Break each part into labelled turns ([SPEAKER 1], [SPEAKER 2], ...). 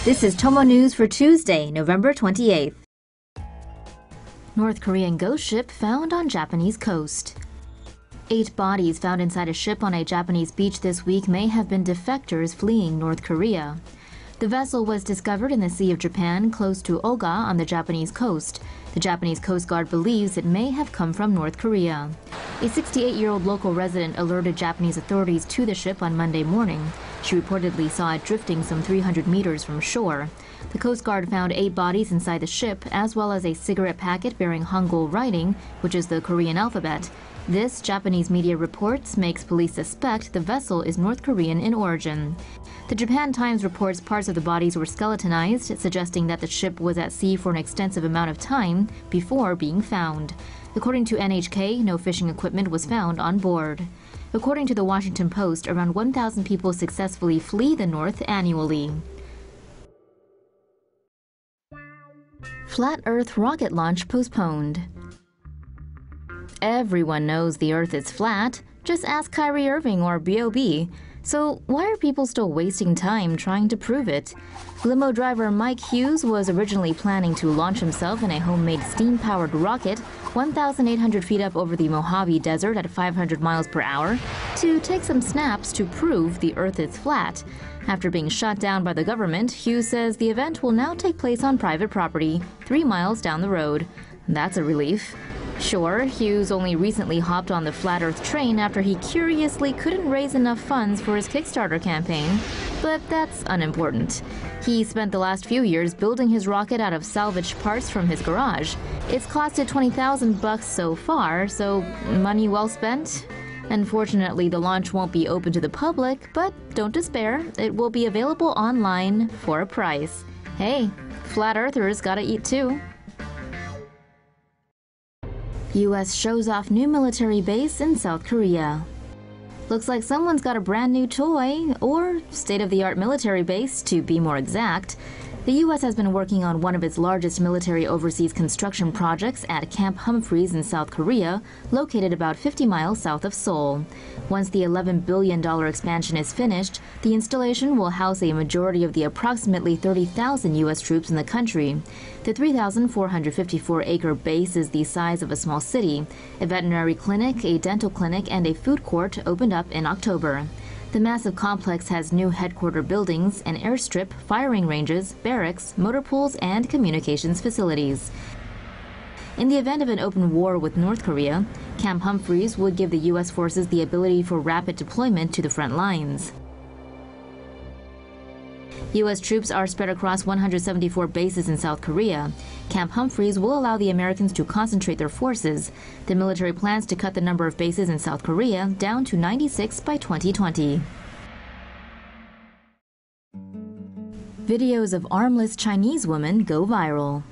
[SPEAKER 1] This is TomoNews for Tuesday, November 28th. North Korean ghost ship found on Japanese coast. 8 bodies found inside a ship on a Japanese beach this week may have been defectors fleeing North Korea. The vessel was discovered in the Sea of Japan, close to Oga on the Japanese coast. The Japanese Coast Guard believes it may have come from North Korea. A 68-year-old local resident alerted Japanese authorities to the ship on Monday morning. She reportedly saw it drifting some 300 meters from shore. The Coast Guard found 8 bodies inside the ship, as well as a cigarette packet bearing Hangul writing, which is the Korean alphabet. This, Japanese media reports, makes police suspect the vessel is North Korean in origin. The Japan Times reports parts of the bodies were skeletonized, suggesting that the ship was at sea for an extensive amount of time before being found. According to NHK, no fishing equipment was found on board. According to the Washington Post, around 1,000 people successfully flee the North annually. Flat Earth rocket launch postponed. Everyone knows the Earth is flat. Just ask Kyrie Irving or B.O.B. So why are people still wasting time trying to prove it? Limo driver Mike Hughes was originally planning to launch himself in a homemade steam-powered rocket 1,800 feet up over the Mojave Desert at 500 miles per hour to take some snaps to prove the Earth is flat. After being shot down by the government, Hughes says the event will now take place on private property, 3 miles down the road. That's a relief. Sure, Hughes only recently hopped on the Flat Earth train after he curiously couldn't raise enough funds for his Kickstarter campaign, but that's unimportant. He spent the last few years building his rocket out of salvaged parts from his garage. It's costed $20,000 so far, so money well spent? Unfortunately, the launch won't be open to the public, but don't despair, it will be available online for a price. Hey, flat earthers gotta eat too. U.S. shows off new military base in South Korea. Looks like someone's got a brand new toy, or state-of-the-art military base, to be more exact. The U.S. has been working on one of its largest military overseas construction projects at Camp Humphreys in South Korea, located about 50 miles south of Seoul. Once the $11 billion expansion is finished, the installation will house a majority of the approximately 30,000 U.S. troops in the country. The 3,454-acre base is the size of a small city. A veterinary clinic, a dental clinic, and a food court opened up in October. The massive complex has new headquarter buildings, an airstrip, firing ranges, barracks, motor pools, and communications facilities. In the event of an open war with North Korea, Camp Humphreys would give the U.S. forces the ability for rapid deployment to the front lines. U.S. troops are spread across 174 bases in South Korea. Camp Humphreys will allow the Americans to concentrate their forces. The military plans to cut the number of bases in South Korea down to 96 by 2020. Videos of armless Chinese women go viral.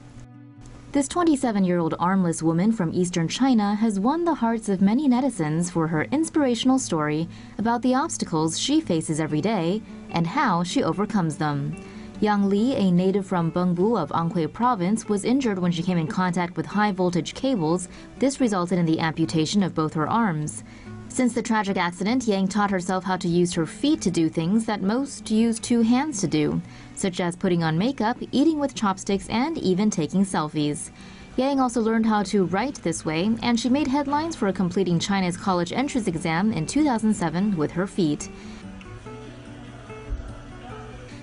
[SPEAKER 1] This 27-year-old armless woman from eastern China has won the hearts of many netizens for her inspirational story about the obstacles she faces every day and how she overcomes them. Yang Li, a native from Bengbu of Anhui province, was injured when she came in contact with high-voltage cables. This resulted in the amputation of both her arms. Since the tragic accident, Yang taught herself how to use her feet to do things that most use 2 hands to do, such as putting on makeup, eating with chopsticks, and even taking selfies. Yang also learned how to write this way, and she made headlines for completing China's college entrance exam in 2007 with her feet.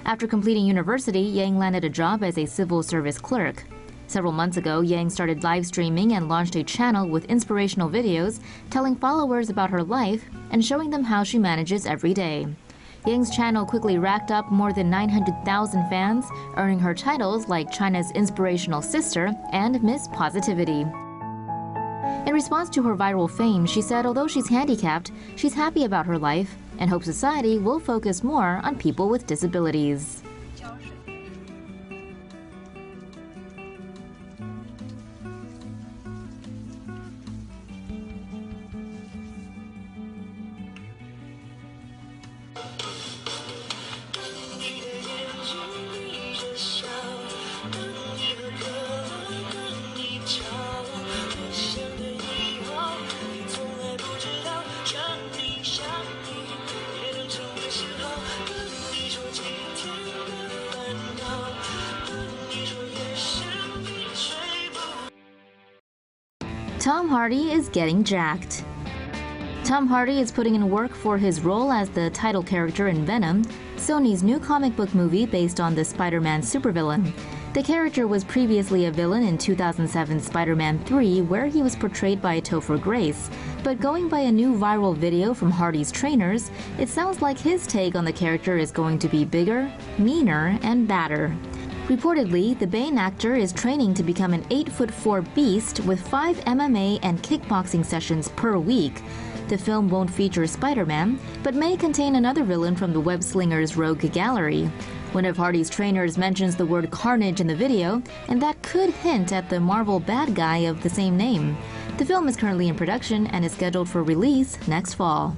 [SPEAKER 1] After completing university, Yang landed a job as a civil service clerk. Several months ago, Yang started live streaming and launched a channel with inspirational videos telling followers about her life and showing them how she manages every day. Yang's channel quickly racked up more than 900,000 fans, earning her titles like China's inspirational sister and Miss Positivity. In response to her viral fame, she said although she's handicapped, she's happy about her life and hopes society will focus more on people with disabilities. Tom Hardy is getting jacked. Tom Hardy is putting in work for his role as the title character in Venom, Sony's new comic book movie based on the Spider-Man supervillain. The character was previously a villain in 2007's Spider-Man 3, where he was portrayed by Topher Grace. But going by a new viral video from Hardy's trainers, it sounds like his take on the character is going to be bigger, meaner, and badder. Reportedly, the Bane actor is training to become an 8'4" beast with 5 MMA and kickboxing sessions per week. The film won't feature Spider-Man, but may contain another villain from the web-slinger's rogue gallery. One of Hardy's trainers mentions the word Carnage in the video, and that could hint at the Marvel bad guy of the same name. The film is currently in production and is scheduled for release next fall.